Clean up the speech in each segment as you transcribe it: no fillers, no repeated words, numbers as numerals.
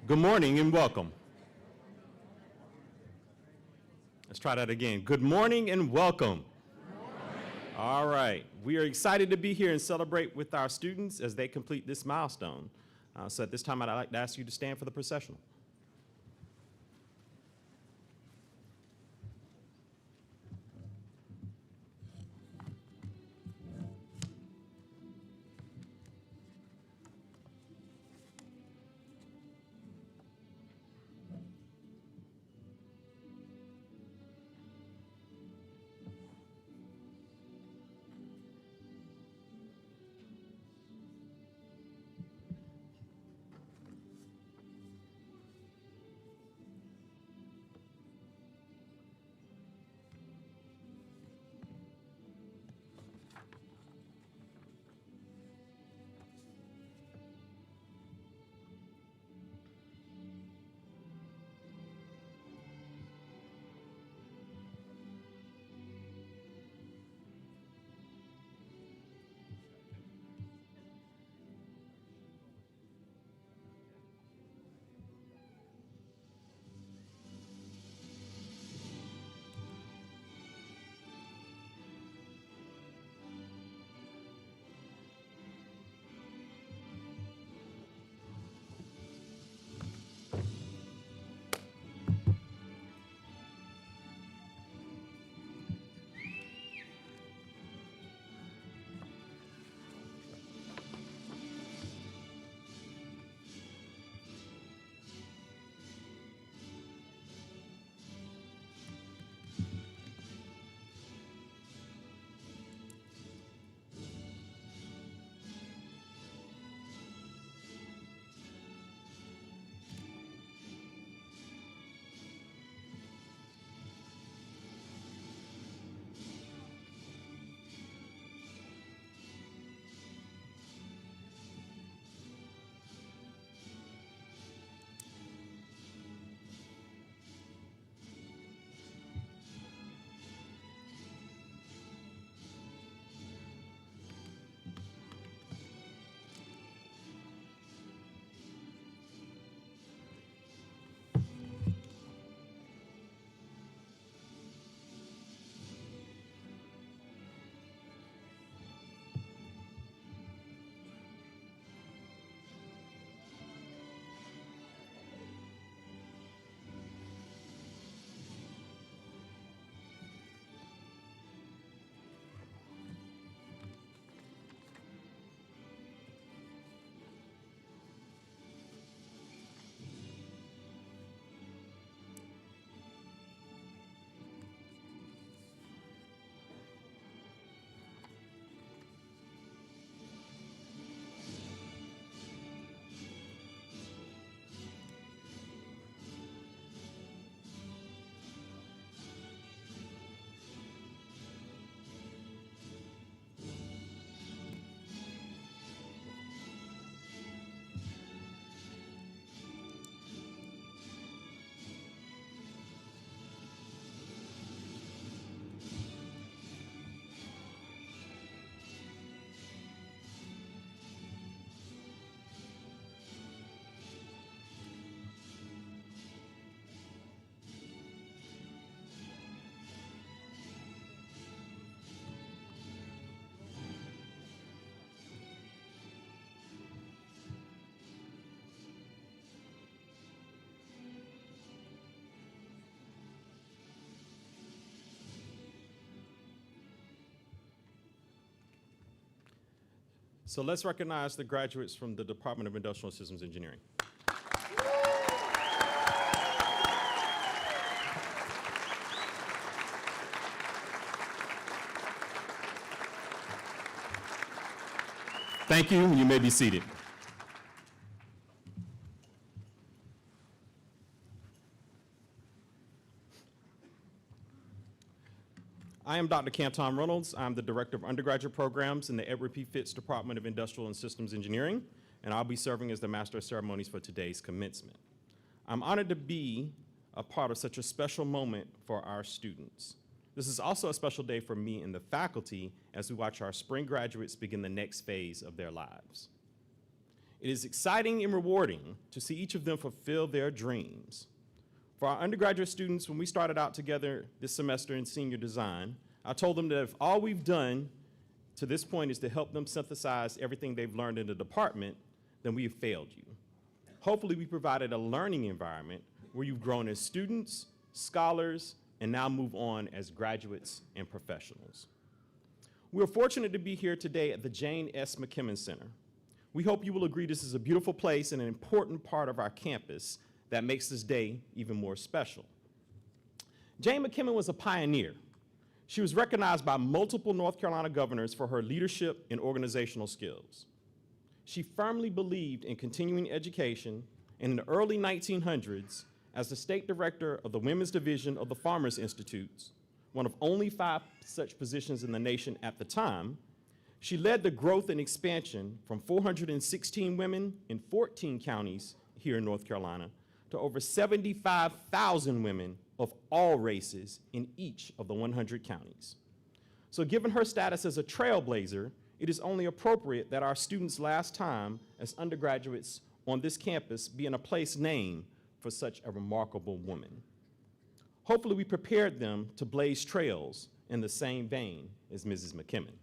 Good morning and welcome. Let's try that again. Good morning and welcome. All right, we are excited to be here and celebrate with our students as they complete this milestone. So at this time, I'd like to ask you to stand for the processional. So let's recognize the graduates from the Department of Industrial Systems Engineering. Thank you. You may be seated. I am Dr. Canton Reynolds. I'm the Director of Undergraduate Programs in the Edward P. Fitts Department of Industrial and Systems Engineering, and I'll be serving as the Master of Ceremonies for today's commencement. I'm honored to be a part of such a special moment for our students. This is also a special day for me and the faculty as we watch our spring graduates begin the next phase of their lives. It is exciting and rewarding to see each of them fulfill their dreams. For our undergraduate students, when we started out together this semester in senior design, I told them that if all we've done to this point is to help them synthesize everything they've learned in the department, then we have failed you. Hopefully, we provided a learning environment where you've grown as students, scholars, and now move on as graduates and professionals. We are fortunate to be here today at the Jane S. McKimmon Center. We hope you will agree this is a beautiful place and an important part of our campus that makes this day even more special. Jane McKimmon was a pioneer. She was recognized by multiple North Carolina governors for her leadership and organizational skills. She firmly believed in continuing education, and in the early 1900s, as the state director of the Women's Division of the Farmers Institutes, one of only 5 such positions in the nation at the time, she led the growth and expansion from 416 women in 14 counties here in North Carolina to over 75,000 women of all races in each of the 100 counties. So given her status as a trailblazer, it is only appropriate that our students' last time as undergraduates on this campus be in a place named for such a remarkable woman. Hopefully we prepared them to blaze trails in the same vein as Mrs. McKimmon.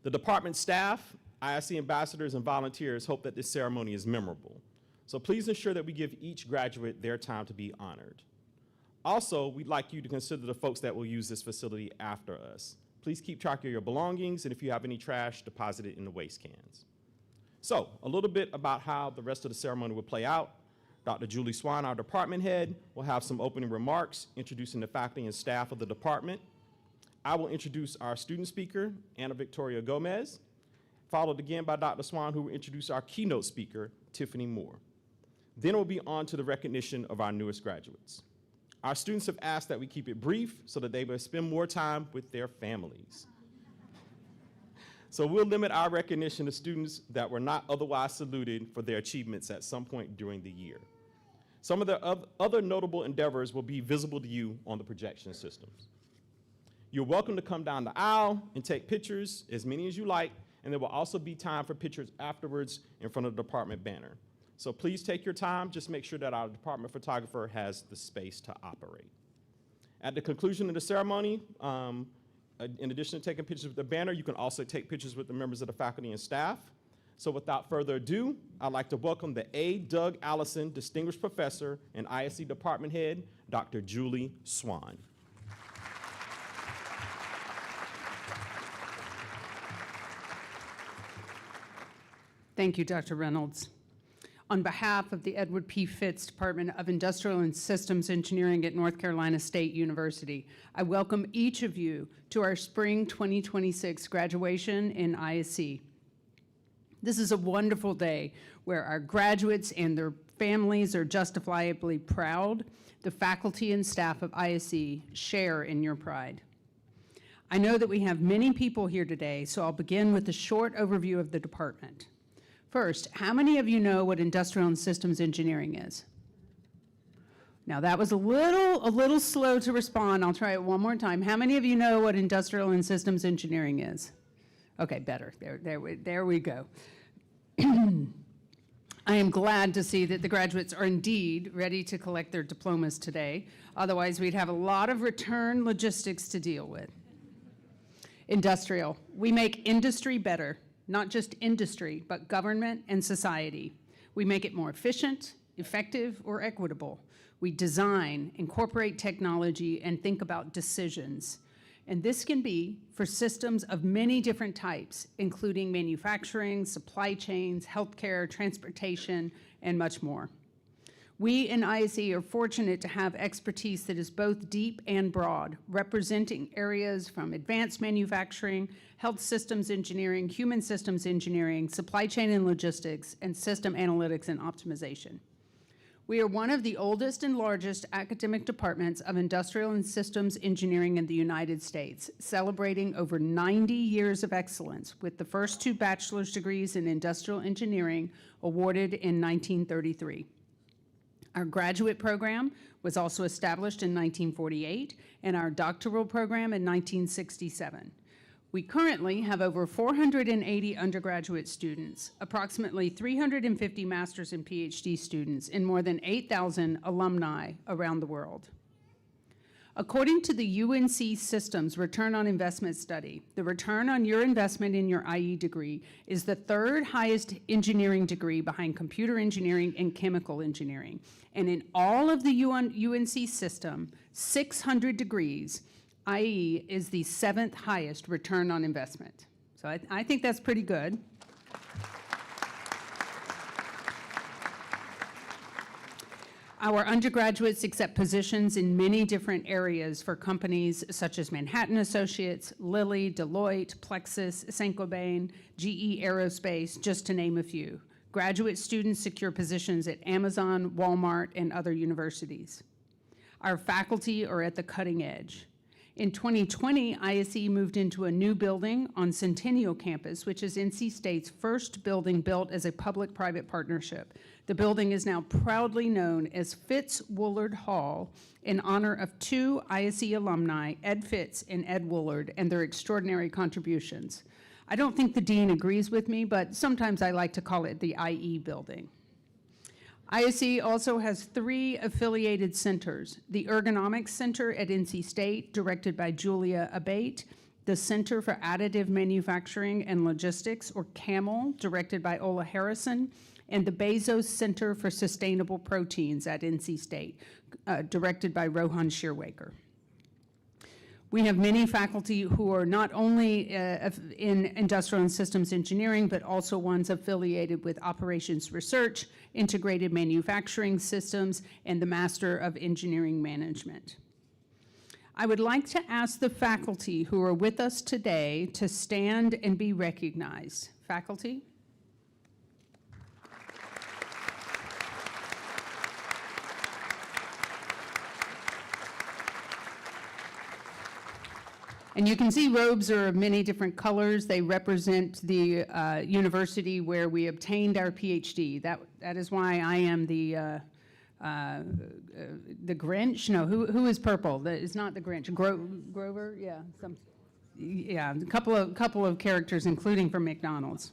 The department staff, ISE ambassadors, and volunteers hope that this ceremony is memorable. So please ensure that we give each graduate their time to be honored. Also, we'd like you to consider the folks that will use this facility after us. Please keep track of your belongings, and if you have any trash, deposit it in the waste cans. So, a little bit about how the rest of the ceremony will play out. Dr. Julie Swan, our department head, will have some opening remarks introducing the faculty and staff of the department. I will introduce our student speaker, Anna Victoria Gomez, followed again by Dr. Swan, who will introduce our keynote speaker, Tiffany Moore. Then we'll be on to the recognition of our newest graduates. Our students have asked that we keep it brief so that they will spend more time with their families. So we'll limit our recognition to students that were not otherwise saluted for their achievements at some point during the year. Some of the other notable endeavors will be visible to you on the projection systems. You're welcome to come down the aisle and take pictures, as many as you like, and there will also be time for pictures afterwards in front of the department banner. So please take your time, just make sure that our department photographer has the space to operate. At the conclusion of the ceremony, in addition to taking pictures with the banner, you can also take pictures with the members of the faculty and staff. So without further ado, I'd like to welcome the A. Doug Allison Distinguished Professor and ISE Department Head, Dr. Julie Swan. Thank you, Dr. Reynolds. On behalf of the Edward P. Fitts Department of Industrial and Systems Engineering at North Carolina State University, I welcome each of you to our spring 2026 graduation in ISE. This is a wonderful day where our graduates and their families are justifiably proud. The faculty and staff of ISE share in your pride. I know that we have many people here today, so I'll begin with a short overview of the department. First, how many of you know what industrial and systems engineering is? Now that was a little slow to respond. I'll try it one more time. How many of you know what industrial and systems engineering is? Okay, better. There we go. I am glad to see that the graduates are indeed ready to collect their diplomas today. Otherwise, we'd have a lot of return logistics to deal with. Industrial. We make industry better. Not just industry, but government and society. We make it more efficient, effective, or equitable. We design, incorporate technology, and think about decisions. And this can be for systems of many different types, including manufacturing, supply chains, healthcare, transportation, and much more. We in ISE are fortunate to have expertise that is both deep and broad, representing areas from advanced manufacturing, health systems engineering, human systems engineering, supply chain and logistics, and system analytics and optimization. We are one of the oldest and largest academic departments of industrial and systems engineering in the United States, celebrating over 90 years of excellence with the first 2 bachelor's degrees in industrial engineering awarded in 1933. Our graduate program was also established in 1948, and our doctoral program in 1967. We currently have over 480 undergraduate students, approximately 350 master's and PhD students, and more than 8,000 alumni around the world. According to the UNC Systems Return on Investment Study, the return on your investment in your IE degree is the third highest engineering degree behind computer engineering and chemical engineering. And in all of the UNC system, 600 degrees, IE is the seventh highest return on investment. So I think that's pretty good. Our undergraduates accept positions in many different areas for companies such as Manhattan Associates, Lilly, Deloitte, Plexus, Saint-Gobain, GE Aerospace, just to name a few. Graduate students secure positions at Amazon, Walmart, and other universities. Our faculty are at the cutting edge. In 2020, ISE moved into a new building on Centennial Campus, which is NC State's first building built as a public-private partnership. The building is now proudly known as Fitz Woolard Hall in honor of two ISE alumni, Ed Fitz and Ed Woolard, and their extraordinary contributions. I don't think the dean agrees with me, but sometimes I like to call it the IE building. ISE also has 3 affiliated centers: the Ergonomics Center at NC State, directed by Julia Abate, the Center for Additive Manufacturing and Logistics, or CAML, directed by Ola Harrison, and the Bezos Center for Sustainable Proteins at NC State, directed by Rohan Shearwaker. We have many faculty who are not only in industrial and systems engineering, but also ones affiliated with operations research, integrated manufacturing systems, and the Master of Engineering Management. I would like to ask the faculty who are with us today to stand and be recognized. Faculty? And you can see robes are of many different colors. They represent the university where we obtained our PhD. That is why I am the Grinch. No, who is purple? It's not the Grinch. Grover? Yeah, a couple of characters, including from McDonald's.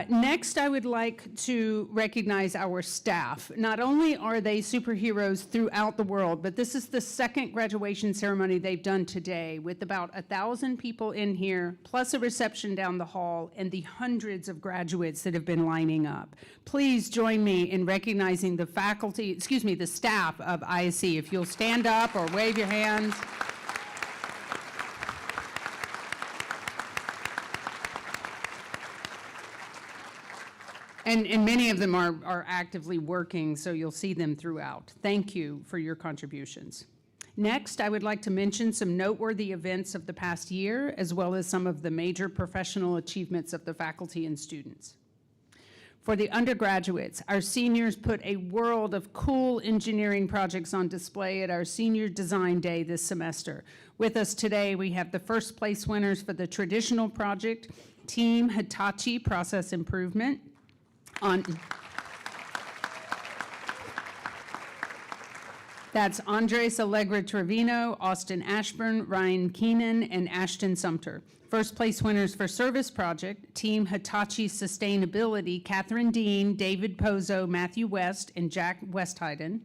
Next, I would like to recognize our staff. Not only are they superheroes throughout the world, but this is the second graduation ceremony they've done today, with about 1,000 people in here, plus a reception down the hall, and the hundreds of graduates that have been lining up. Please join me in recognizing the the staff of ISE. If you'll stand up or wave your hands. And many of them are actively working, so you'll see them throughout. Thank you for your contributions. Next, I would like to mention some noteworthy events of the past year, as well as some of the major professional achievements of the faculty and students. For the undergraduates, our seniors put a world of cool engineering projects on display at our Senior Design Day this semester. With us today, we have the first place winners for the traditional project, Team Hitachi Process Improvement. That's Andres Allegra Trevino, Austin Ashburn, Ryan Keenan, and Ashton Sumter. First place winners for Service Project, Team Hitachi Sustainability, Catherine Dean, David Pozo, Matthew West, and Jack Westheiden.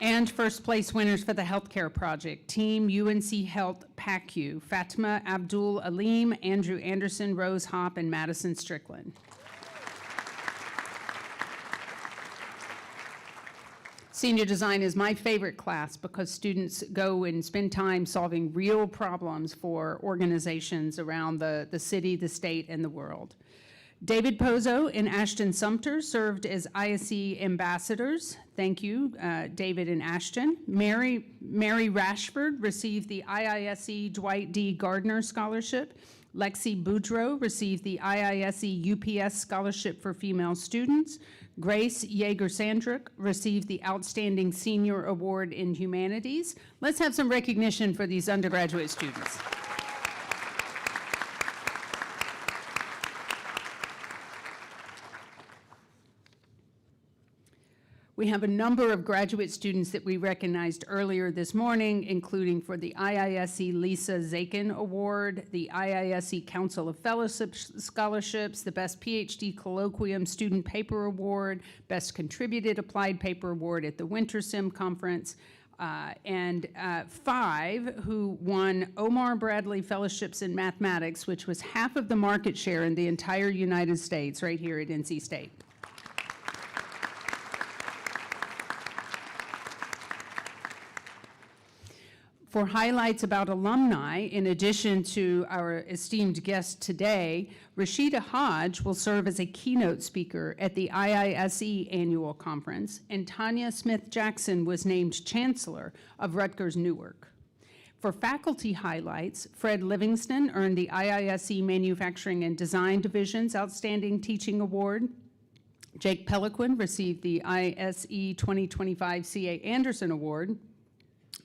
And first place winners for the Healthcare Project, Team UNC Health PACU, Fatima Abdul Alim, Andrew Anderson, Rose Hopp, and Madison Strickland. Senior Design is my favorite class because students go and spend time solving real problems for organizations around the city, the state, and the world. David Pozo and Ashton Sumter served as ISE ambassadors. Thank you, David and Ashton. Mary Rashford received the IISE Dwight D. Gardner Scholarship. Lexi Boudreau received the IISE UPS Scholarship for Female Students. Grace Yeager-Sandrick received the Outstanding Senior Award in Humanities. Let's have some recognition for these undergraduate students. We have a number of graduate students that we recognized earlier this morning, including for the IISE Lisa Zakin Award, the IISE Council of Fellowship Scholarships, the Best PhD Colloquium Student Paper Award, Best Contributed Applied Paper Award at the Winter Sim Conference, and 5 who won Omar Bradley Fellowships in Mathematics, which was half of the market share in the entire United States right here at NC State. For highlights about alumni, in addition to our esteemed guest today, Rashida Hodge will serve as a keynote speaker at the IISE annual conference, and Tanya Smith-Jackson was named Chancellor of Rutgers Newark. For faculty highlights, Fred Livingston earned the IISE Manufacturing and Design Division's Outstanding Teaching Award. Jake Peliquin received the ISE 2025 C.A. Anderson Award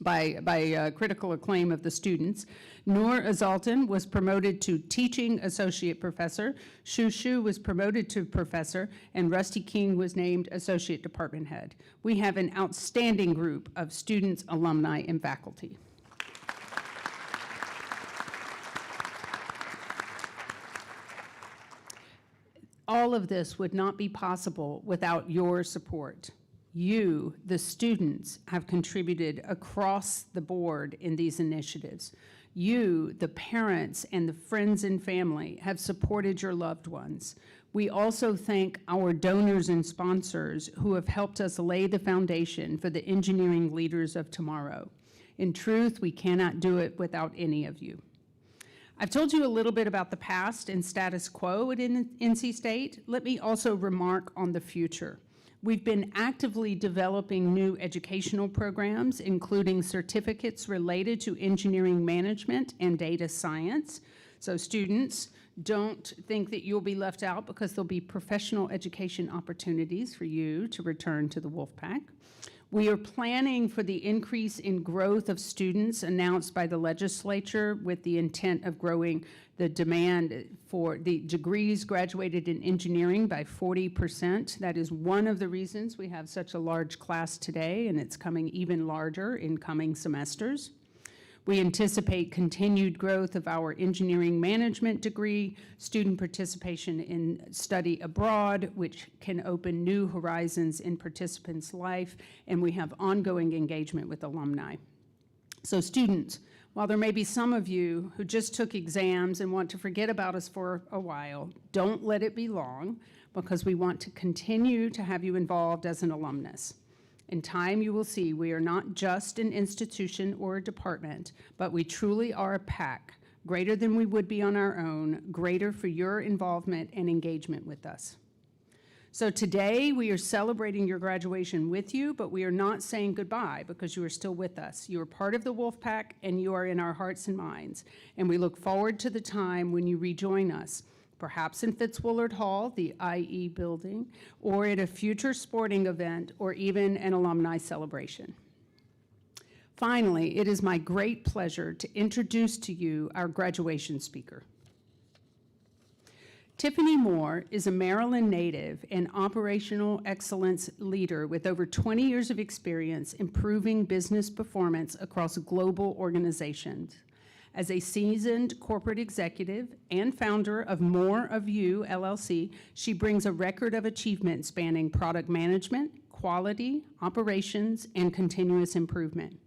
by critical acclaim of the students. Noor Azaltan was promoted to Teaching Associate Professor, Shu Shu was promoted to Professor, and Rusty King was named Associate Department Head. We have an outstanding group of students, alumni, and faculty. All of this would not be possible without your support. You, the students, have contributed across the board in these initiatives. You, the parents and the friends and family, have supported your loved ones. We also thank our donors and sponsors who have helped us lay the foundation for the engineering leaders of tomorrow. In truth, we cannot do it without any of you. I've told you a little bit about the past and status quo at NC State. Let me also remark on the future. We've been actively developing new educational programs, including certificates related to engineering management and data science. So students, don't think that you'll be left out, because there'll be professional education opportunities for you to return to the Wolfpack. We are planning for the increase in growth of students announced by the legislature, with the intent of growing the demand for the degrees graduated in engineering by 40%. That is one of the reasons we have such a large class today, and it's coming even larger in coming semesters. We anticipate continued growth of our engineering management degree, student participation in study abroad, which can open new horizons in participants' life, and we have ongoing engagement with alumni. So students, while there may be some of you who just took exams and want to forget about us for a while, don't let it be long, because we want to continue to have you involved as an alumnus. In time, you will see we are not just an institution or a department, but we truly are a pack, greater than we would be on our own, greater for your involvement and engagement with us. So today, we are celebrating your graduation with you, but we are not saying goodbye, because you are still with us. You are part of the Wolfpack, and you are in our hearts and minds. And we look forward to the time when you rejoin us, perhaps in Fitzwillard Hall, the IE building, or at a future sporting event, or even an alumni celebration. Finally, it is my great pleasure to introduce to you our graduation speaker. Tiffany Moore is a Maryland native and operational excellence leader with over 20 years of experience improving business performance across global organizations. As a seasoned corporate executive and founder of More of You, LLC, she brings a record of achievement spanning product management, quality, operations, and continuous improvement.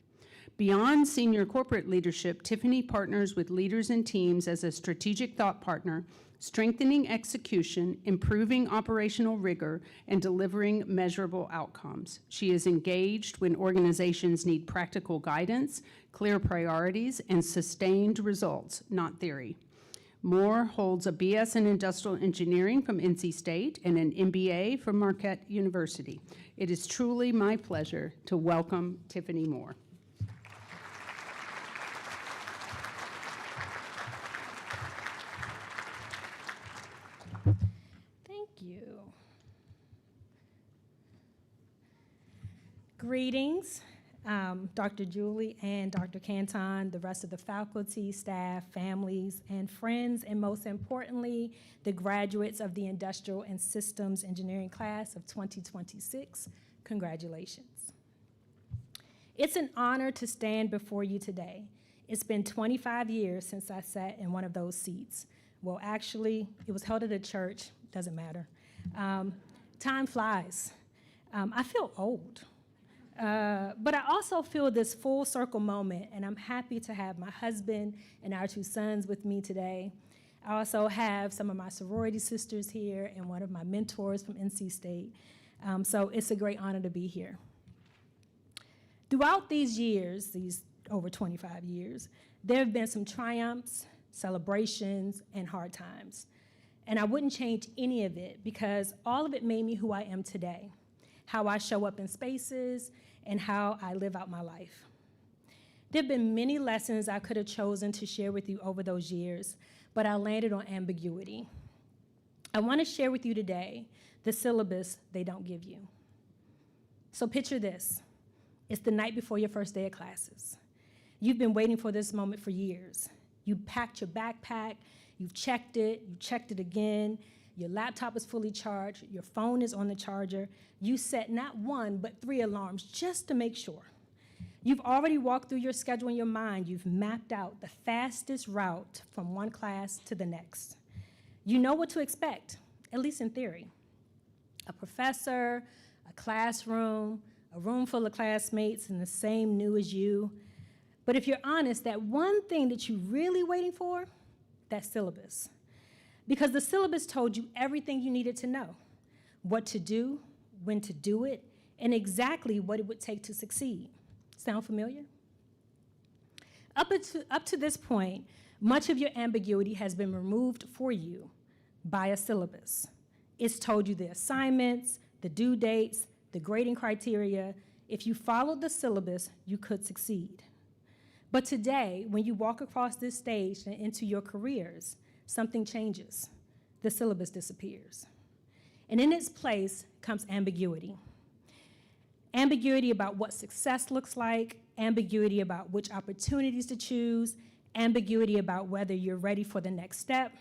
Beyond senior corporate leadership, Tiffany partners with leaders and teams as a strategic thought partner, strengthening execution, improving operational rigor, and delivering measurable outcomes. She is engaged when organizations need practical guidance, clear priorities, and sustained results, not theory. Moore holds a BS in Industrial Engineering from NC State and an MBA from Marquette University. It is truly my pleasure to welcome Tiffany Moore. Thank you. Greetings, Dr. Julie and Dr. Canton, the rest of the faculty, staff, families, and friends, and most importantly, the graduates of the Industrial and Systems Engineering class of 2026. congratulations. It's an honor to stand before you today. It's been 25 years since I sat in one of those seats. Well, actually, it was held at a church, doesn't matter. Time flies. I feel old. But I also feel this full circle moment, and I'm happy to have my husband and our 2 sons with me today. I also have some of my sorority sisters here and one of my mentors from NC State. So it's a great honor to be here. Throughout these years, these over 25 years, there have been some triumphs, celebrations, and hard times. And I wouldn't change any of it because all of it made me who I am today, how I show up in spaces, and how I live out my life. There have been many lessons I could have chosen to share with you over those years, but I landed on ambiguity. I want to share with you today the syllabus they don't give you. So picture this. It's the night before your first day of classes. You've been waiting for this moment for years. You packed your backpack, you've checked it again, your laptop is fully charged, your phone is on the charger. You set not 1, but 3 alarms just to make sure. You've already walked through your schedule in your mind. You've mapped out the fastest route from one class to the next. You know what to expect, at least in theory. A professor, a classroom, a room full of classmates in the same new as you. But if you're honest, that one thing that you're really waiting for, that syllabus. Because the syllabus told you everything you needed to know, what to do, when to do it, and exactly what it would take to succeed. Sound familiar? Up to this point, much of your ambiguity has been removed for you by a syllabus. It's told you the assignments, the due dates, the grading criteria. If you followed the syllabus, you could succeed. But today, when you walk across this stage and into your careers, something changes. The syllabus disappears. And in its place comes ambiguity. Ambiguity about what success looks like, ambiguity about which opportunities to choose, ambiguity about whether you're ready for the next step.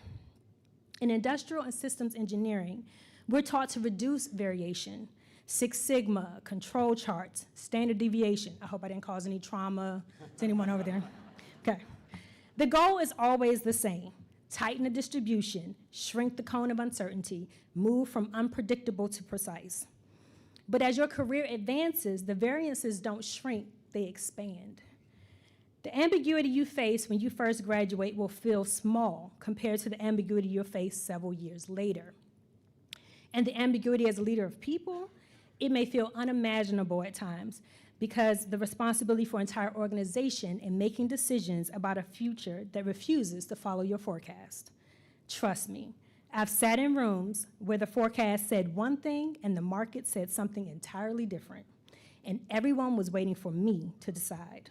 In industrial and systems engineering, we're taught to reduce variation. 6 Sigma, control charts, standard deviation. I hope I didn't cause any trauma to anyone over there. Okay. The goal is always the same. Tighten the distribution, shrink the cone of uncertainty, move from unpredictable to precise. But as your career advances, the variances don't shrink, they expand. The ambiguity you face when you first graduate will feel small compared to the ambiguity you'll face several years later. And the ambiguity as a leader of people, it may feel unimaginable at times because the responsibility for an entire organization and making decisions about a future that refuses to follow your forecast. Trust me, I've sat in rooms where the forecast said one thing and the market said something entirely different, and everyone was waiting for me to decide.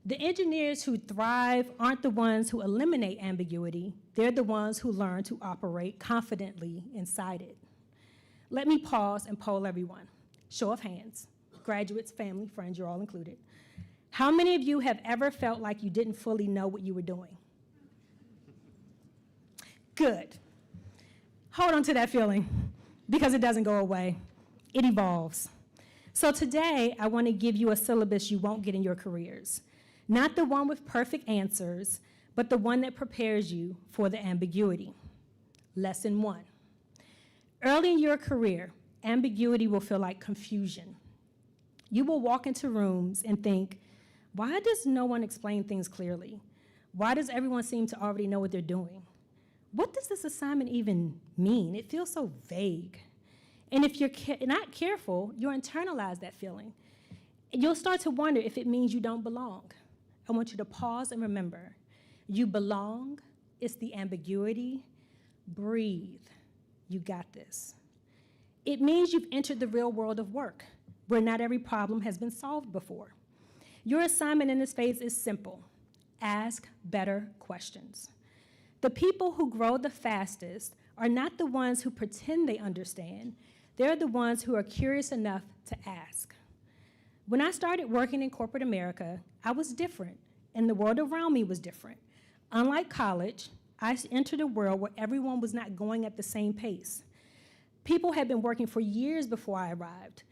The engineers who thrive aren't the ones who eliminate ambiguity, they're the ones who learn to operate confidently inside it. Let me pause and poll everyone. Show of hands. Graduates, family, friends, you're all included. How many of you have ever felt like you didn't fully know what you were doing? Good. Hold on to that feeling because it doesn't go away. It evolves. So today, I want to give you a syllabus you won't get in your careers. Not the one with perfect answers, but the one that prepares you for the ambiguity. Lesson 1. Early in your career, ambiguity will feel like confusion. You will walk into rooms and think, why does no one explain things clearly? Why does everyone seem to already know what they're doing? What does this assignment even mean? It feels so vague. And if you're not careful, you'll internalize that feeling. And you'll start to wonder if it means you don't belong. I want you to pause and remember, you belong, it's the ambiguity, breathe, you got this. It means you've entered the real world of work, where not every problem has been solved before. Your assignment in this phase is simple. Ask better questions. The people who grow the fastest are not the ones who pretend they understand. They're the ones who are curious enough to ask. When I started working in corporate America, I was different, and the world around me was different. Unlike college, I entered a world where everyone was not going at the same pace. People had been working for years before I arrived.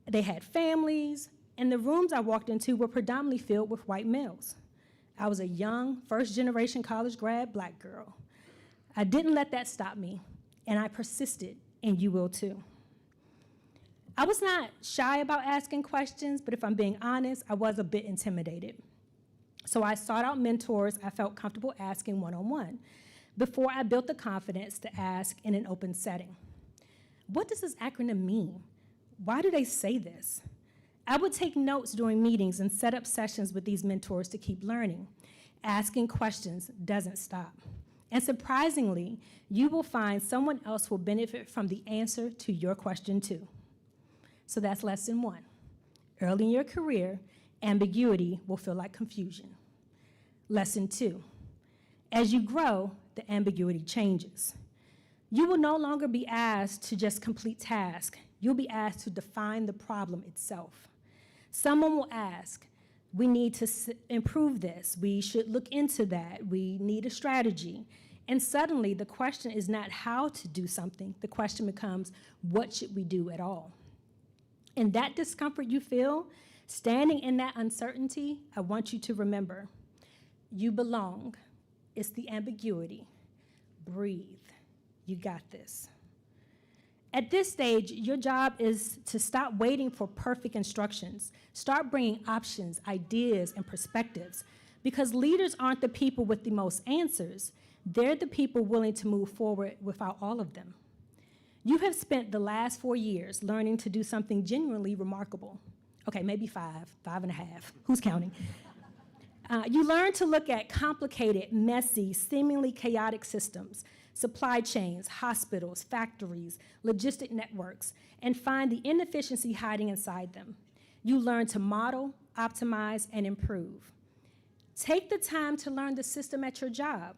They had families, and the rooms I walked into were predominantly filled with white males. I was a young, first-generation college grad black girl. I didn't let that stop me, and I persisted, and you will too. I was not shy about asking questions, but if I'm being honest, I was a bit intimidated. So I sought out mentors I felt comfortable asking one-on-one before I built the confidence to ask in an open setting. What does this acronym mean? Why do they say this? I would take notes during meetings and set up sessions with these mentors to keep learning. Asking questions doesn't stop. And surprisingly, you will find someone else will benefit from the answer to your question too. So that's lesson 1. Early in your career, ambiguity will feel like confusion. Lesson 2, as you grow, the ambiguity changes. You will no longer be asked to just complete tasks. You'll be asked to define the problem itself. Someone will ask, we need to improve this. We should look into that. We need a strategy. And suddenly, the question is not how to do something. The question becomes, what should we do at all? And that discomfort you feel, standing in that uncertainty, I want you to remember, you belong. It's the ambiguity. Breathe. You got this. At this stage, your job is to stop waiting for perfect instructions. Start bringing options, ideas, and perspectives, because leaders aren't the people with the most answers. They're the people willing to move forward without all of them. You have spent the last 4 years learning to do something genuinely remarkable. Okay, maybe 5.5. Who's counting? You learn to look at complicated, messy, seemingly chaotic systems, supply chains, hospitals, factories, logistic networks, and find the inefficiency hiding inside them. You learn to model, optimize, and improve. Take the time to learn the system at your job,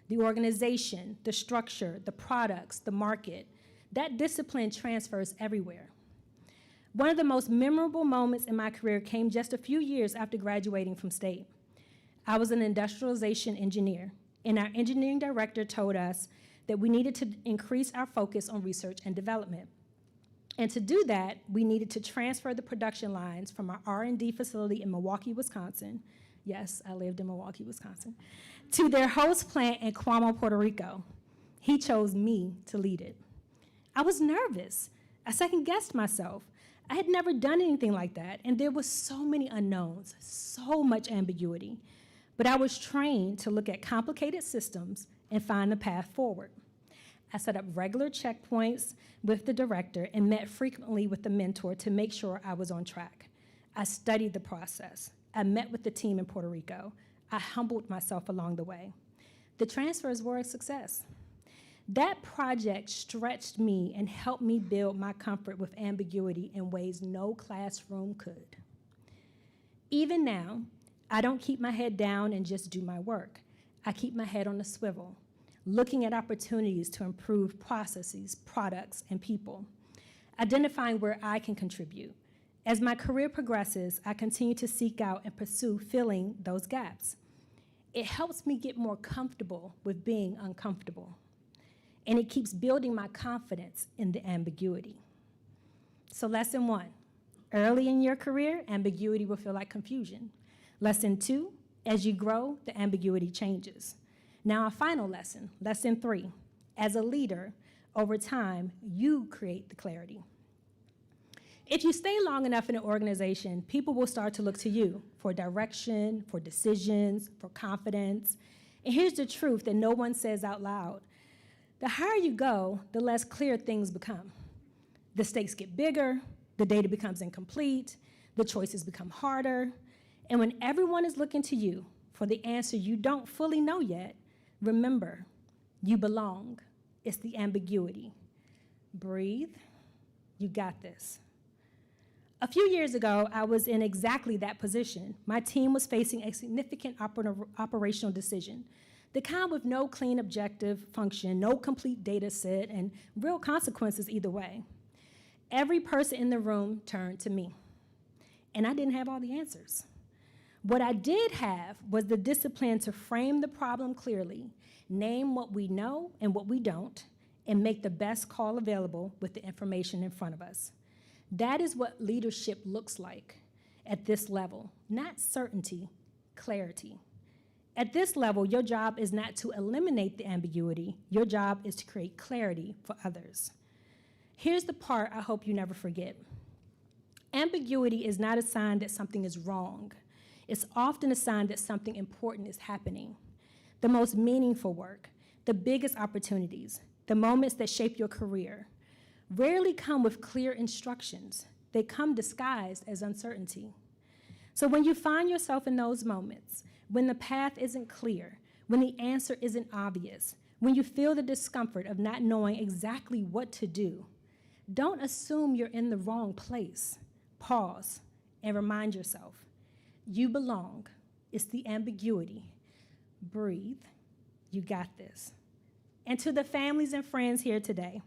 the organization, the structure, the products, the market. That discipline transfers everywhere. One of the most memorable moments in my career came just a few years after graduating from State. I was an industrialization engineer, and our engineering director told us that we needed to increase our focus on research and development. And to do that, we needed to transfer the production lines from our R&D facility in Milwaukee, Wisconsin, yes, I lived in Milwaukee, Wisconsin, to their host plant in Cuamo, Puerto Rico. He chose me to lead it. I was nervous. I second-guessed myself. I had never done anything like that, and there was so many unknowns, so much ambiguity. But I was trained to look at complicated systems and find the path forward. I set up regular checkpoints with the director and met frequently with the mentor to make sure I was on track. I studied the process. I met with the team in Puerto Rico. I humbled myself along the way. The transfers were a success. That project stretched me and helped me build my comfort with ambiguity in ways no classroom could. Even now, I don't keep my head down and just do my work. I keep my head on a swivel, looking at opportunities to improve processes, products, and people, identifying where I can contribute. As my career progresses, I continue to seek out and pursue filling those gaps. It helps me get more comfortable with being uncomfortable, and it keeps building my confidence in the ambiguity. So lesson 1, early in your career, ambiguity will feel like confusion. Lesson 2, as you grow, the ambiguity changes. Now a final lesson, lesson 3. As a leader, over time, you create the clarity. If you stay long enough in an organization, people will start to look to you for direction, for decisions, for confidence. And here's the truth that no one says out loud. The higher you go, the less clear things become. The stakes get bigger, the data becomes incomplete, the choices become harder. And when everyone is looking to you for the answer you don't fully know yet, remember, you belong. It's the ambiguity. Breathe. You got this. A few years ago, I was in exactly that position. My team was facing a significant operational decision, the kind with no clean objective function, no complete data set, and real consequences either way. Every person in the room turned to me, and I didn't have all the answers. What I did have was the discipline to frame the problem clearly, name what we know and what we don't, and make the best call available with the information in front of us. That is what leadership looks like at this level, not certainty, clarity. At this level, your job is not to eliminate the ambiguity. Your job is to create clarity for others. Here's the part I hope you never forget. Ambiguity is not a sign that something is wrong. It's often a sign that something important is happening. The most meaningful work, the biggest opportunities, the moments that shape your career, rarely come with clear instructions. They come disguised as uncertainty. So when you find yourself in those moments, when the path isn't clear, when the answer isn't obvious, when you feel the discomfort of not knowing exactly what to do, don't assume you're in the wrong place. Pause and remind yourself, you belong. It's the ambiguity. Breathe. You got this. And to the families and friends here today,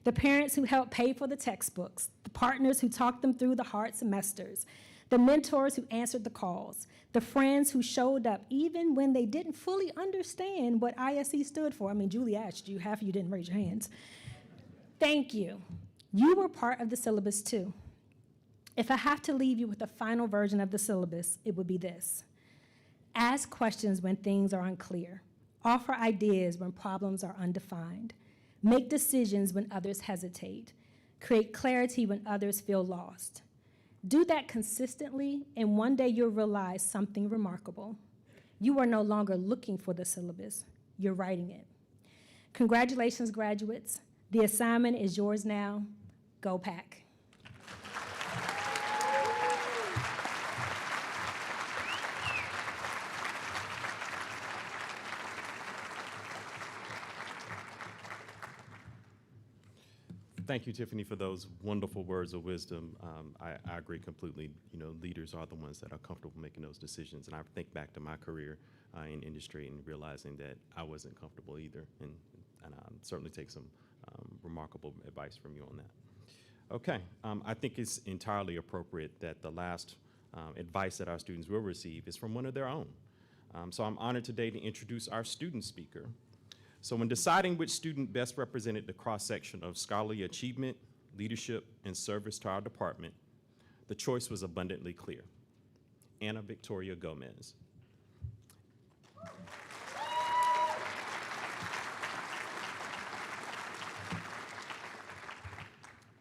the parents who helped pay for the textbooks, the partners who talked them through the hard semesters, the mentors who answered the calls, the friends who showed up even when they didn't fully understand what ISE stood for. I mean, Julie asked you, half of you didn't raise your hands. Thank you. You were part of the syllabus too. If I have to leave you with a final version of the syllabus, it would be this. Ask questions when things are unclear. Offer ideas when problems are undefined. Make decisions when others hesitate. Create clarity when others feel lost. Do that consistently, and one day you'll realize something remarkable. You are no longer looking for the syllabus. You're writing it. Congratulations, graduates. The assignment is yours now. Go Pack. Thank you, Tiffany, for those wonderful words of wisdom. I agree completely. You know, leaders are the ones that are comfortable making those decisions. And I think back to my career in industry and realizing that I wasn't comfortable either. And I certainly take some remarkable advice from you on that. Okay, I think it's entirely appropriate that the last advice that our students will receive is from one of their own. So I'm honored today to introduce our student speaker. So when deciding which student best represented the cross-section of scholarly achievement, leadership, and service to our department, the choice was abundantly clear. Anna Victoria Gomez.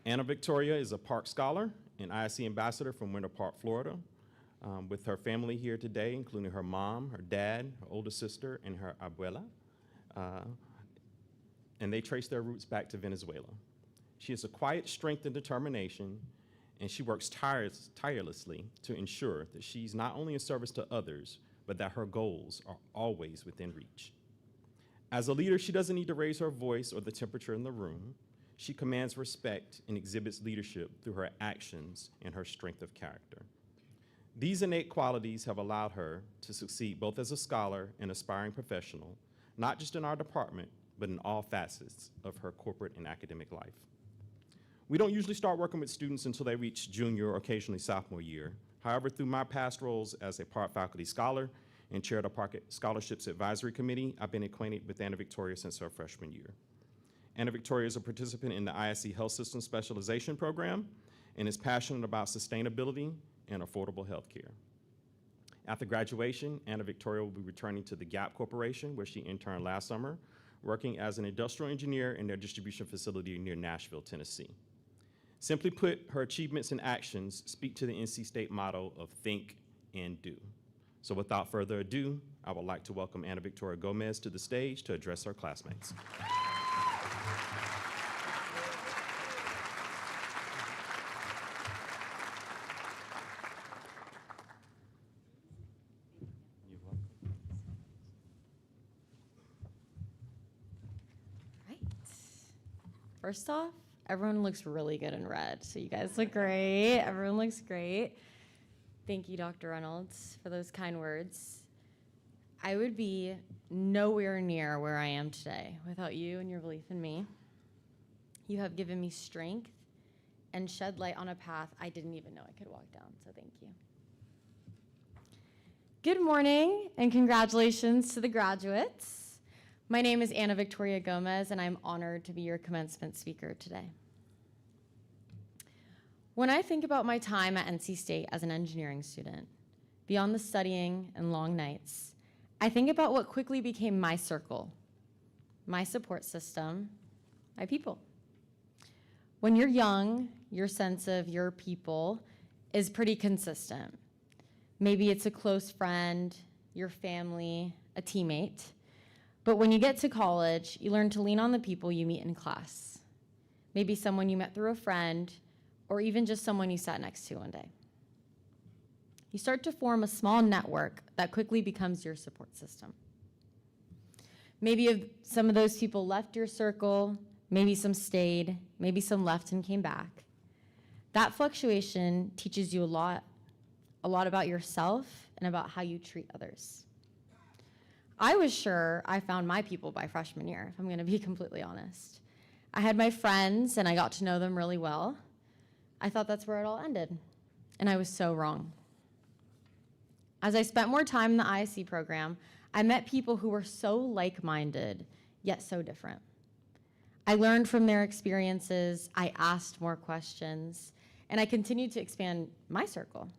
Anna Victoria is a Park Scholar and ISE Ambassador from Winter Park, Florida, with her family here today, including her mom, her dad, her older sister, and her abuela. And they trace their roots back to Venezuela. She has a quiet strength and determination, and she works tirelessly to ensure that she's not only a service to others, but that her goals are always within reach. As a leader, she doesn't need to raise her voice or the temperature in the room. She commands respect and exhibits leadership through her actions and her strength of character. These innate qualities have allowed her to succeed both as a scholar and aspiring professional, not just in our department, but in all facets of her corporate and academic life. We don't usually start working with students until they reach junior or occasionally sophomore year. However, through my past roles as a Park faculty scholar and chair of the Park Scholarships Advisory Committee, I've been acquainted with Anna Victoria since her freshman year. Anna Victoria is a participant in the ISE Health System Specialization Program and is passionate about sustainability and affordable health care. After graduation, Anna Victoria will be returning to the Gap Corporation, where she interned last summer, working as an industrial engineer in their distribution facility near Nashville, Tennessee. Simply put, her achievements and actions speak to the NC State motto of think and do. So without further ado, I would like to welcome Anna Victoria Gomez to the stage to address her classmates. First off, everyone looks really good in red. So you guys look great. Everyone looks great. Thank you, Dr. Reynolds, for those kind words. I would be nowhere near where I am today without you and your belief in me. You have given me strength and shed light on a path I didn't even know I could walk down, so thank you. Good morning and congratulations to the graduates. My name is Anna Victoria Gomez, and I'm honored to be your commencement speaker today. When I think about my time at NC State as an engineering student, beyond the studying and long nights, I think about what quickly became my circle, my support system, my people. When you're young, your sense of your people is pretty consistent. Maybe it's a close friend, your family, a teammate. But when you get to college, you learn to lean on the people you meet in class. Maybe someone you met through a friend, or even just someone you sat next to one day. You start to form a small network that quickly becomes your support system. Maybe if some of those people left your circle, maybe some stayed, maybe some left and came back. That fluctuation teaches you a lot about yourself and about how you treat others. I was sure I found my people by freshman year, if I'm gonna be completely honest. I had my friends and I got to know them really well. I thought that's where it all ended, and I was so wrong. As I spent more time in the ISE program, I met people who were so like-minded, yet so different. I learned from their experiences, I asked more questions, and I continued to expand my circle.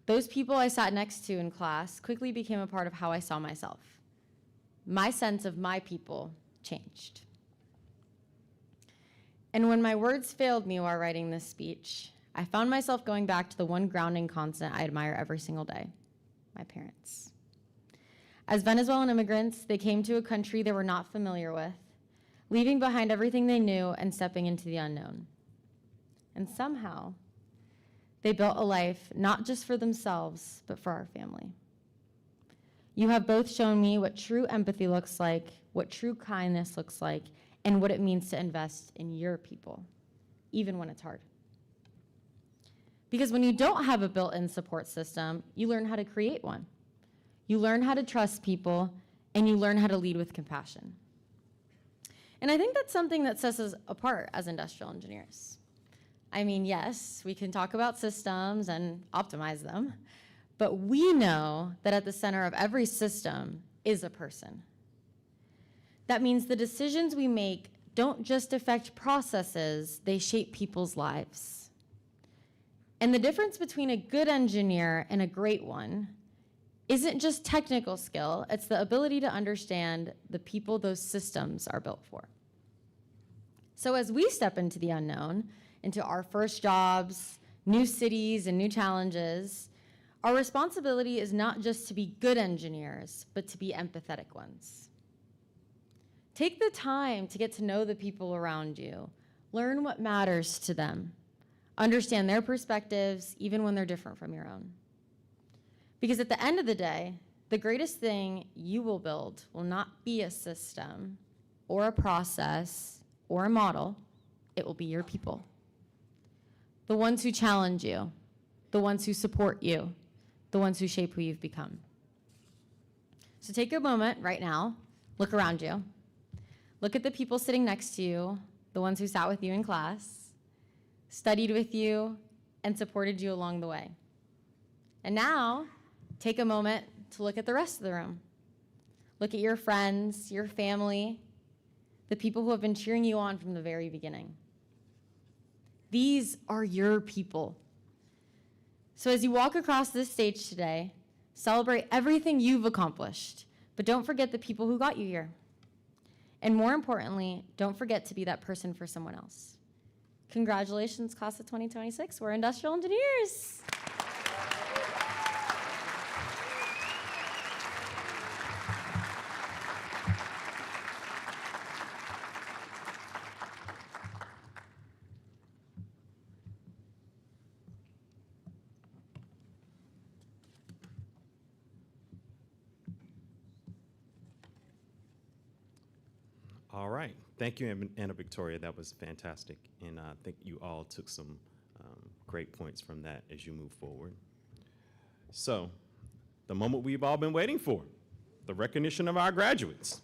Those people I sat next to in class quickly became a part of how I saw myself. My sense of my people changed. And when my words failed me while writing this speech, I found myself going back to the one grounding constant I admire every single day, my parents. As Venezuelan immigrants, they came to a country they were not familiar with, leaving behind everything they knew and stepping into the unknown. And somehow, they built a life not just for themselves, but for our family. You have both shown me what true empathy looks like, what true kindness looks like, and what it means to invest in your people, even when it's hard. Because when you don't have a built-in support system, you learn how to create one. You learn how to trust people, and you learn how to lead with compassion. And I think that's something that sets us apart as industrial engineers. I mean, yes, we can talk about systems and optimize them, but we know that at the center of every system is a person. That means the decisions we make don't just affect processes, they shape people's lives. And the difference between a good engineer and a great one isn't just technical skill, it's the ability to understand the people those systems are built for. So as we step into the unknown, into our first jobs, new cities, and new challenges, our responsibility is not just to be good engineers, but to be empathetic ones. Take the time to get to know the people around you. Learn what matters to them. Understand their perspectives, even when they're different from your own. Because at the end of the day, the greatest thing you will build will not be a system or a process or a model. It will be your people. The ones who challenge you, the ones who support you, the ones who shape who you've become. So take a moment right now, look around you. Look at the people sitting next to you, the ones who sat with you in class, studied with you, and supported you along the way. And now, take a moment to look at the rest of the room. Look at your friends, your family, the people who have been cheering you on from the very beginning. These are your people. So as you walk across this stage today, celebrate everything you've accomplished, but don't forget the people who got you here. And more importantly, don't forget to be that person for someone else. Congratulations, class of 2026. We're industrial engineers. All right. Thank you, Anna Victoria. That was fantastic. And I think you all took some great points from that as you move forward. So, the moment we've all been waiting for, the recognition of our graduates.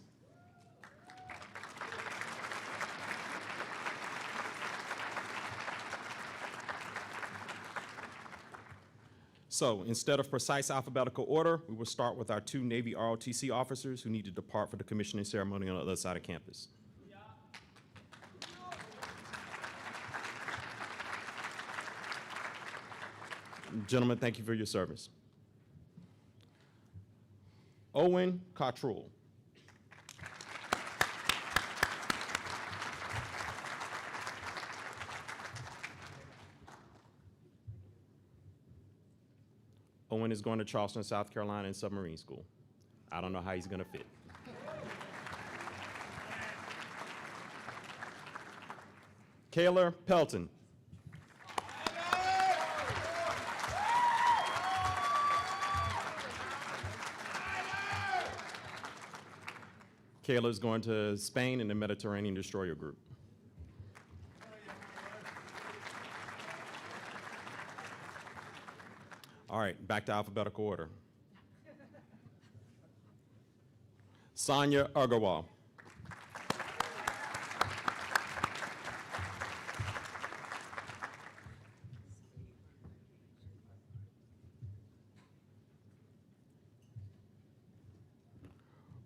So instead of precise alphabetical order, we will start with our two Navy ROTC officers who need to depart for the commissioning ceremony on the other side of campus. Gentlemen, thank you for your service. Owen Cottrell. Owen is going to Charleston, South Carolina in submarine school. I don't know how he's gonna fit. Kayla Pelton. Kayla is going to Spain in the Mediterranean Destroyer Group. All right, back to alphabetical order. Sonia Agarwal.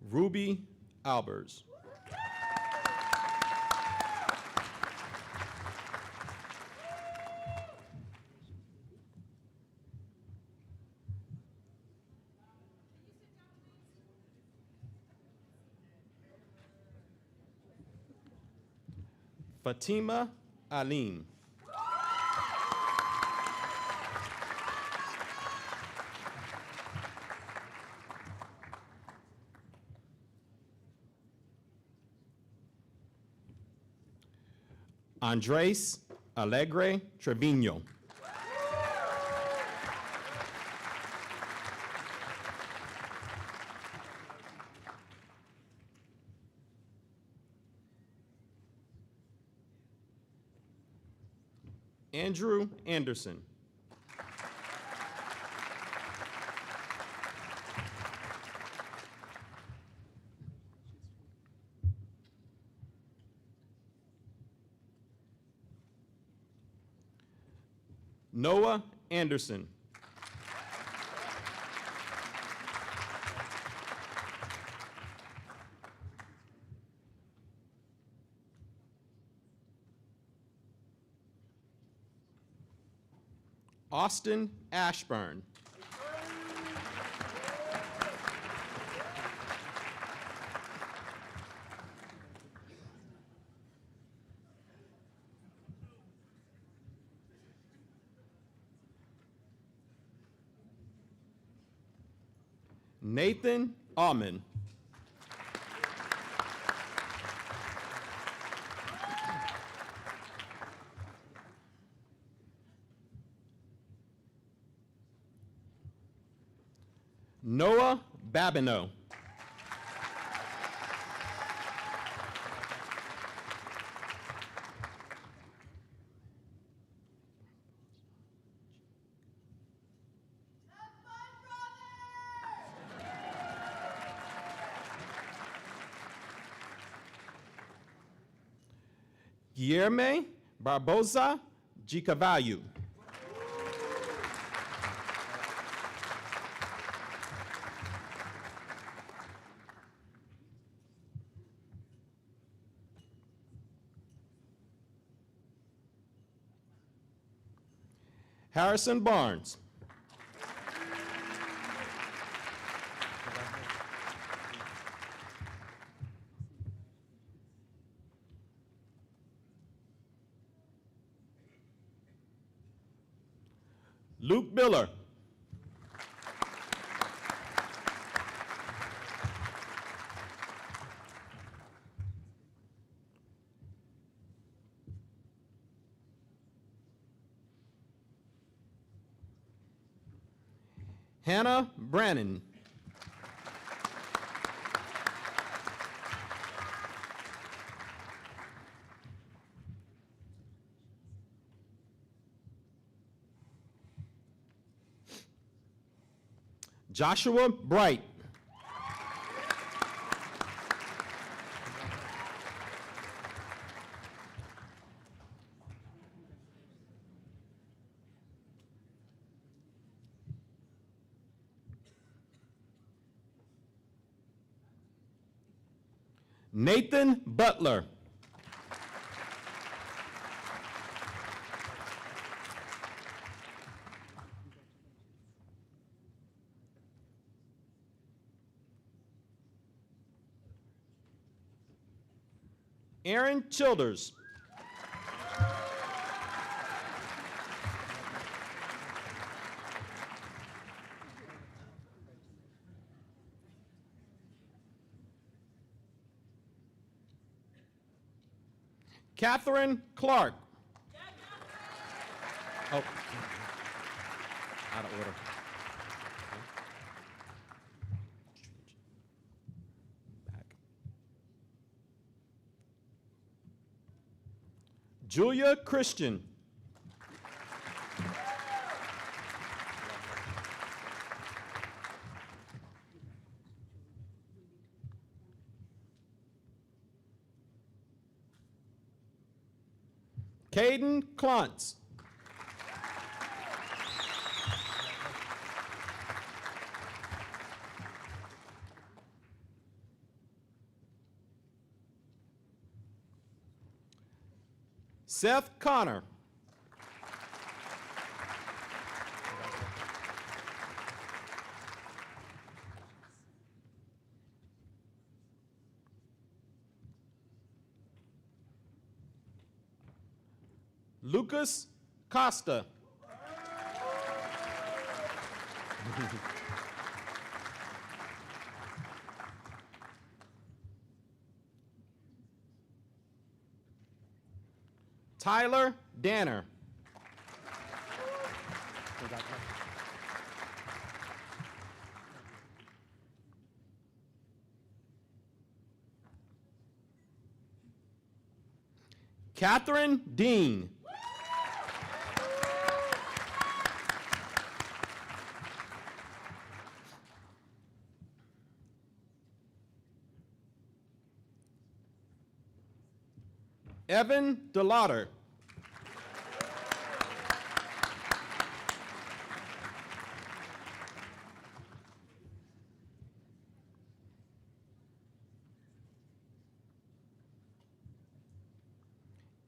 Ruby Albers. Fatima Alim. Andres Alegre Trevino. Andrew Anderson. Noah Anderson. Austin Ashburn. Nathan Alman. Noah Babineau. Guilherme Barbosa de Carvalho. Harrison Barnes. Luke Miller. Hannah Brannon. Joshua Bright. Nathan Butler. Aaron Childers. Catherine Clark. Oh, out of order. Back. Julia Christian. Caden Klontz. Seth Connor. Lucas Costa. Tyler Danner. Catherine Dean. Evan DeLauder.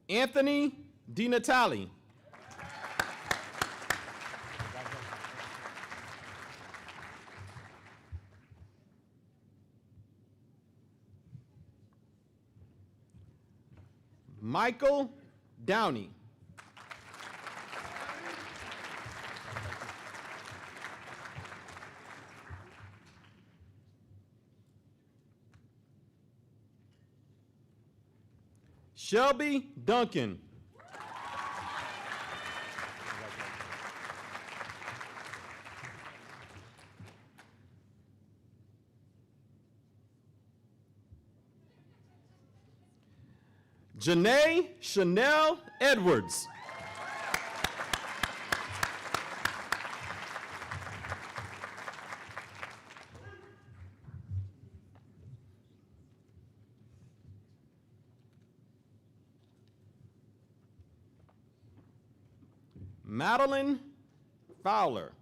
Anthony DiNatale. Michael Downey. Shelby Duncan. Janae Chanel Edwards. Madeline Fowler.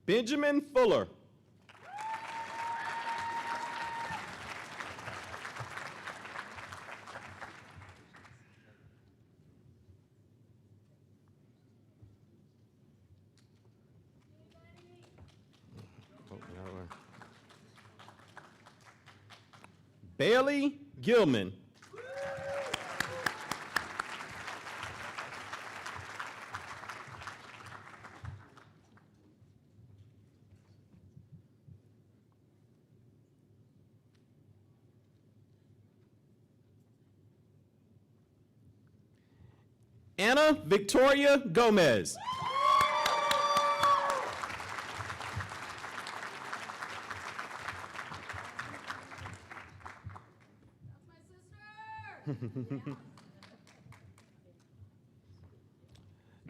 Benjamin Fuller. Bailey Gilman. Anna Victoria Gomez.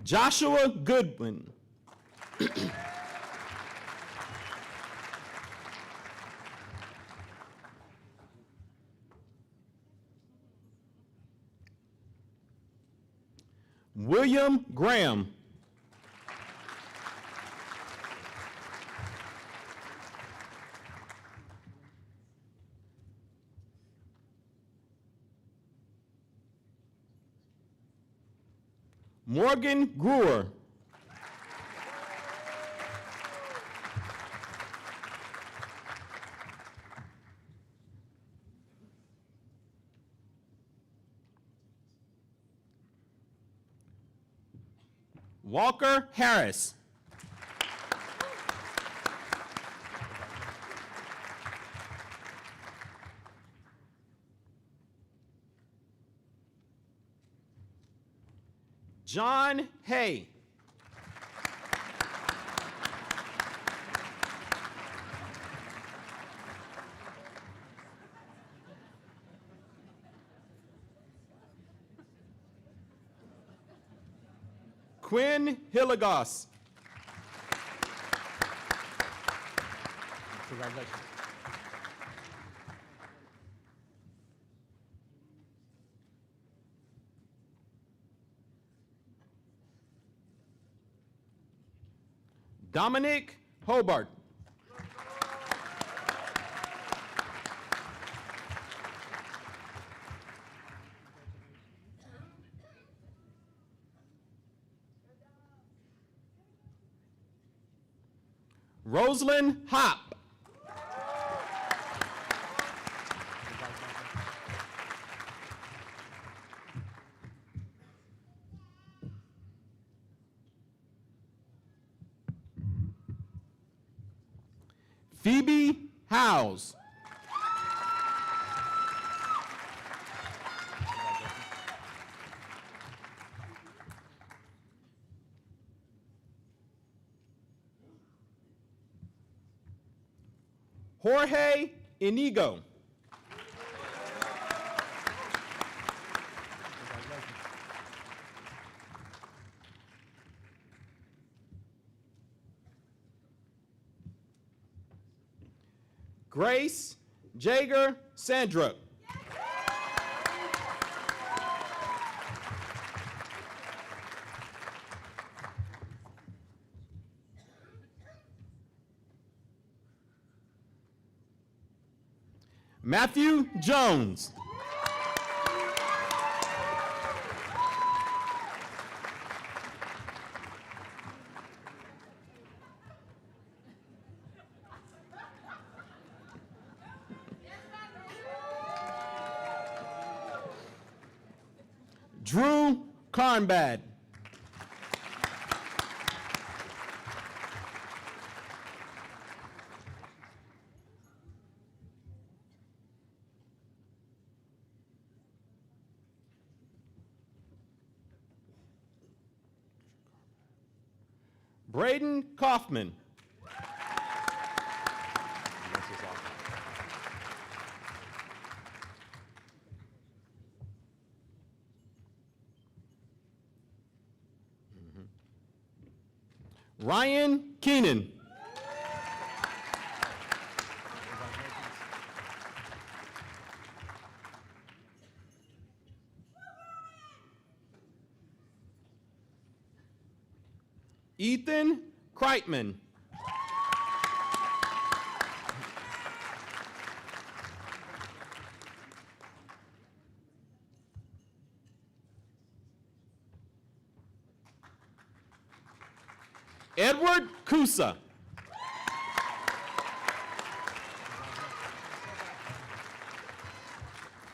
Joshua Goodwin. William Graham. Morgan Brewer. Walker Harris. John Hay. Quinn Hilligoss. Congratulations. Dominic Hobart. Rosalind Hop. Phoebe Howes. Jorge Inigo. Grace Jager Sandrup. Matthew Jones. Drew Carnbad. Braden Kaufman. Ryan Keenan. Ethan Kreitman. Edward Kusa.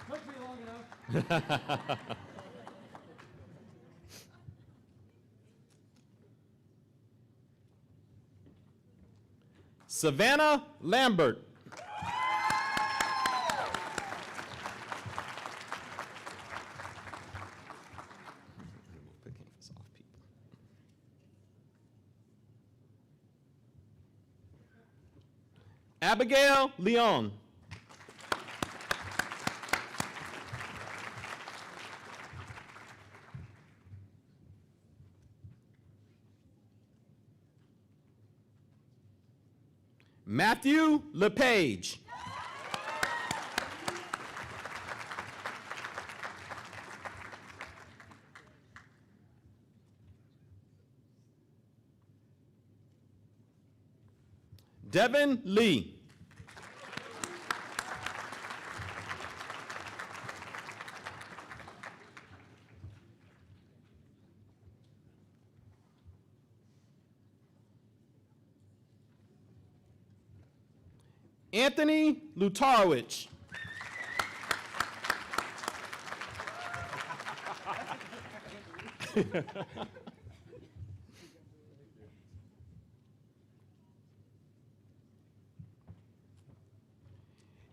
Took me long enough. Savannah Lambert. Abigail Leon. Matthew LePage. Devin Lee. Anthony Lutarowicz.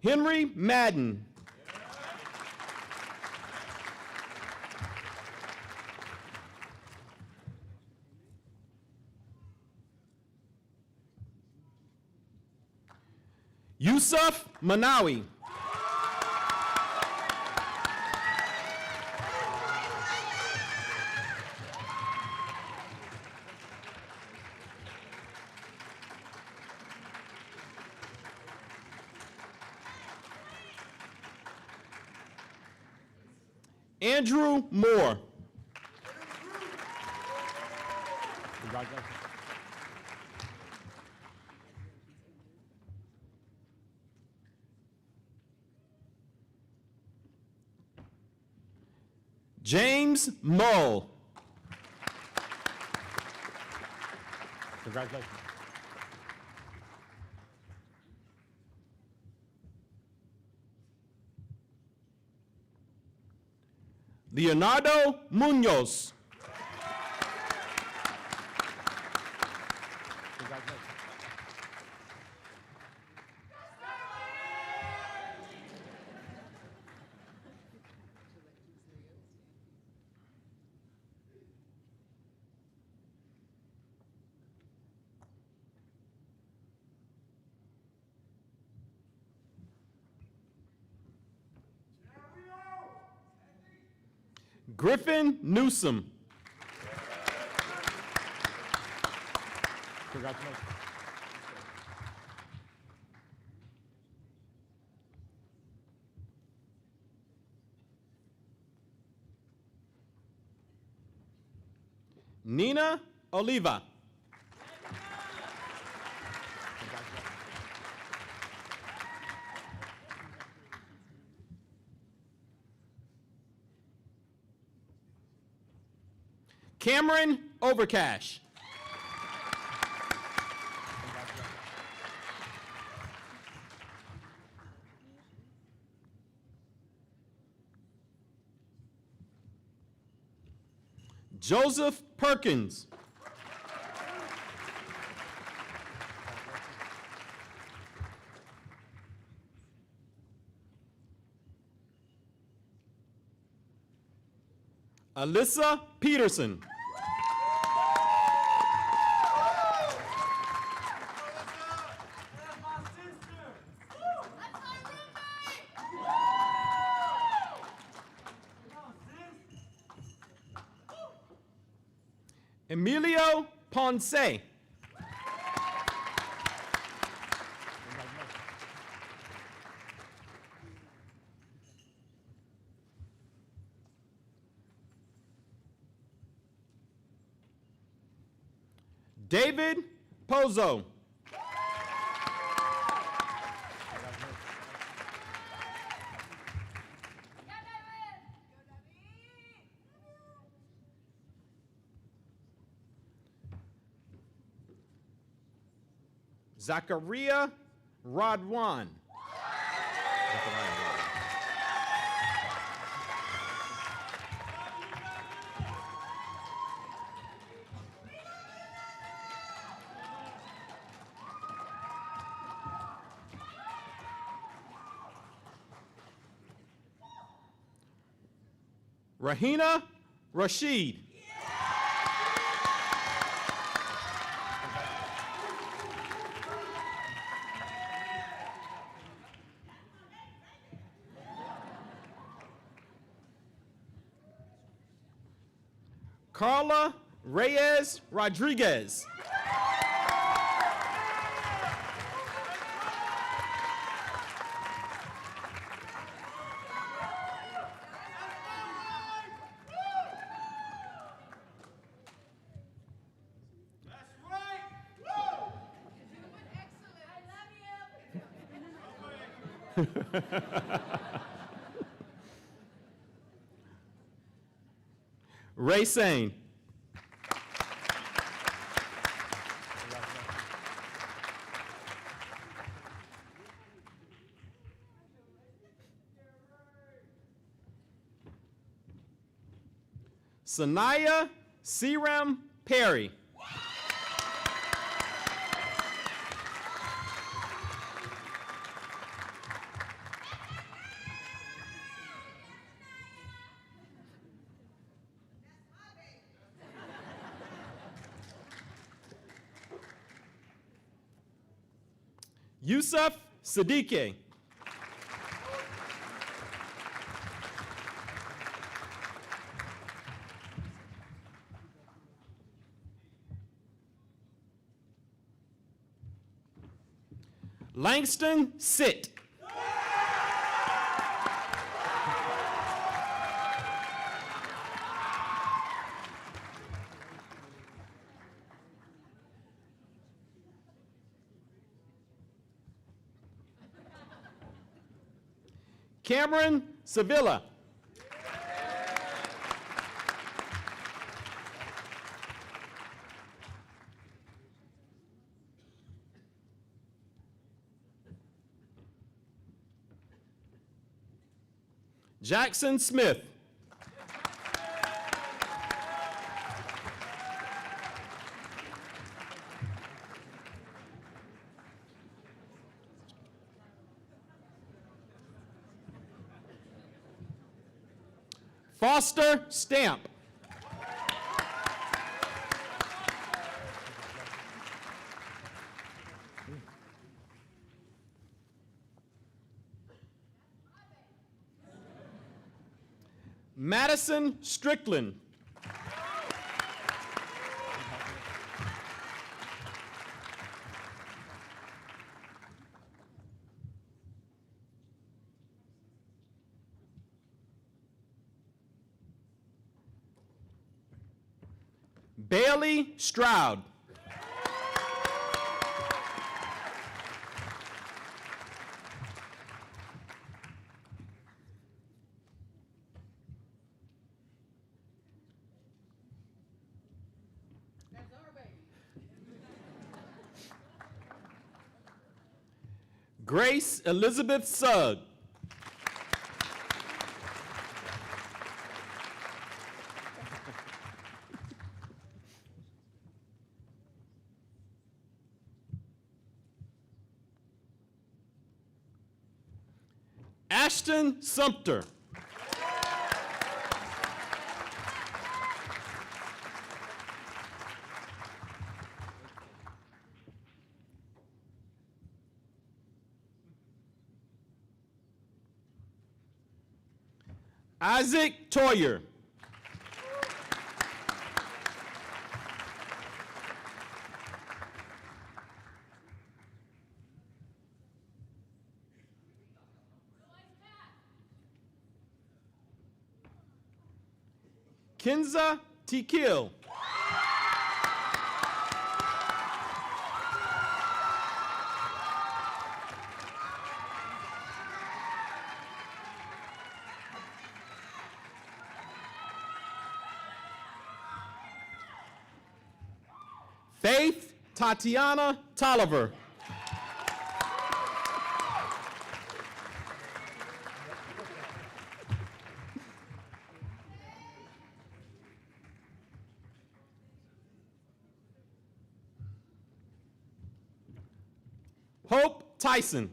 Henry Madden. Yusuf Manawi. Andrew Moore. Congratulations. James Mull. Congratulations. Leonardo Munoz. Congratulations. Griffin Newsom. Congratulations. Nina Oliva. Cameron Overcash. Joseph Perkins. Alyssa Peterson. Emilio Ponce. David Pozo. Zachariah Rodwan. Rahina Rashid. Carla Reyes Rodriguez. Ray Sane. Sanaya Seram Perry. Yusuf Siddiqui. Langston Sit. Cameron Sevilla. Jackson Smith. Foster Stamp. Madison Strickland. Bailey Stroud. Grace Elizabeth Sugg. Ashton Sumter. Isaac Toyer. Kenza Tikil. Faith Tatiana Tolliver. Hope Tyson.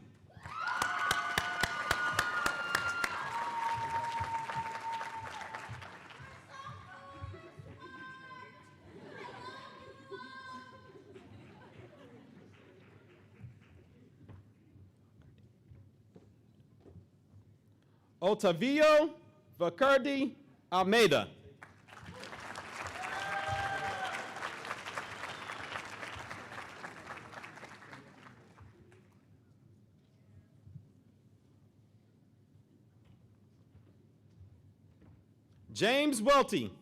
Otavio Vacardi Almeida. James Welty.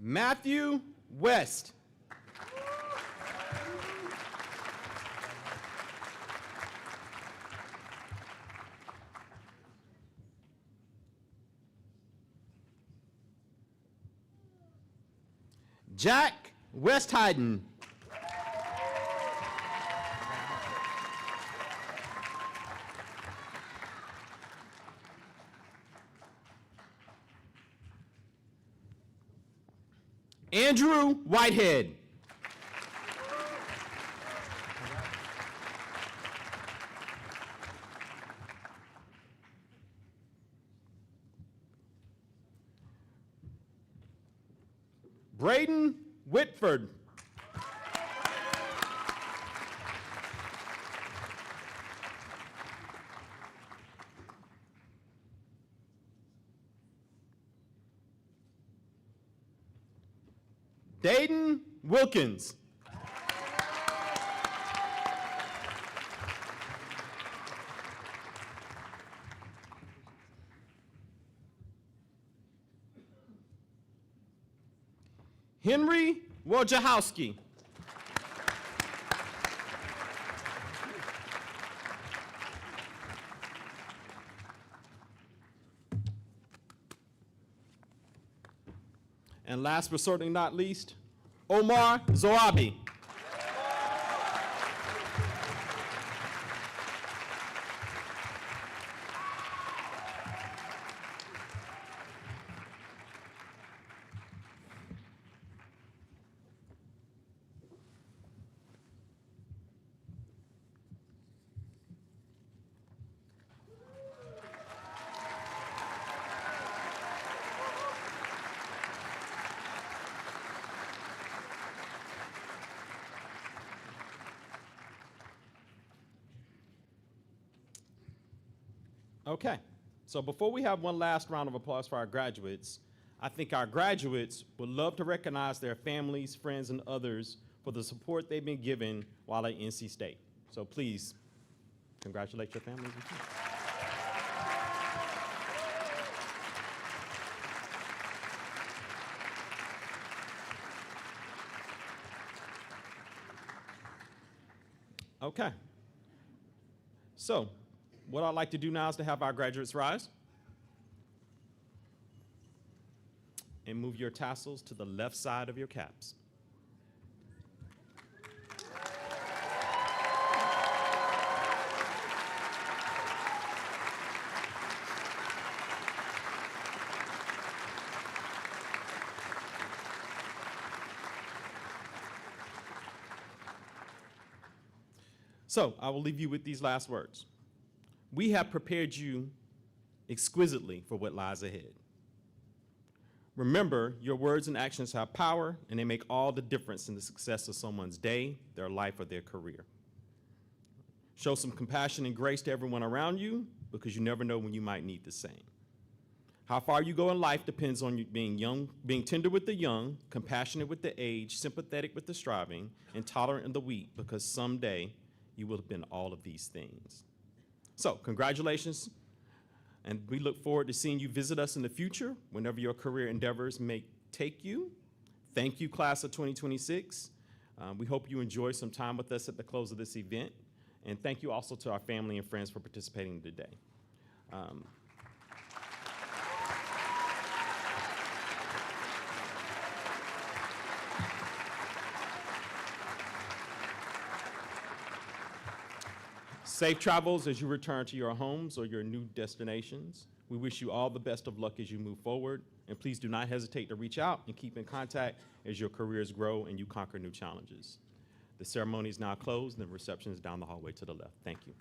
Matthew West. Jack Westhuyden. Andrew Whitehead. Braden Whitford. Dayton Wilkins. Henry Wojciechowski. And last but certainly not least, Omar Zoabi. Okay, so before we have one last round of applause for our graduates, I think our graduates would love to recognize their families, friends, and others for the support they've been given while at NC State. So please, congratulate your families and friends. Okay. So, what I'd like to do now is to have our graduates rise and move your tassels to the left side of your caps. So, I will leave you with these last words. We have prepared you exquisitely for what lies ahead. Remember, your words and actions have power, and they make all the difference in the success of someone's day, their life, or their career. Show some compassion and grace to everyone around you, because you never know when you might need the same. How far you go in life depends on you being tender with the young, compassionate with the aged, sympathetic with the striving, and tolerant of the weak, because someday you will have been all of these things. So, congratulations, and we look forward to seeing you visit us in the future whenever your career endeavors may take you. Thank you, class of 2026. We hope you enjoy some time with us at the close of this event, and thank you also to our family and friends for participating today. Safe travels as you return to your homes or your new destinations. We wish you all the best of luck as you move forward, and please do not hesitate to reach out and keep in contact as your careers grow and you conquer new challenges. The ceremony is now closed, and the reception is down the hallway to the left. Thank you.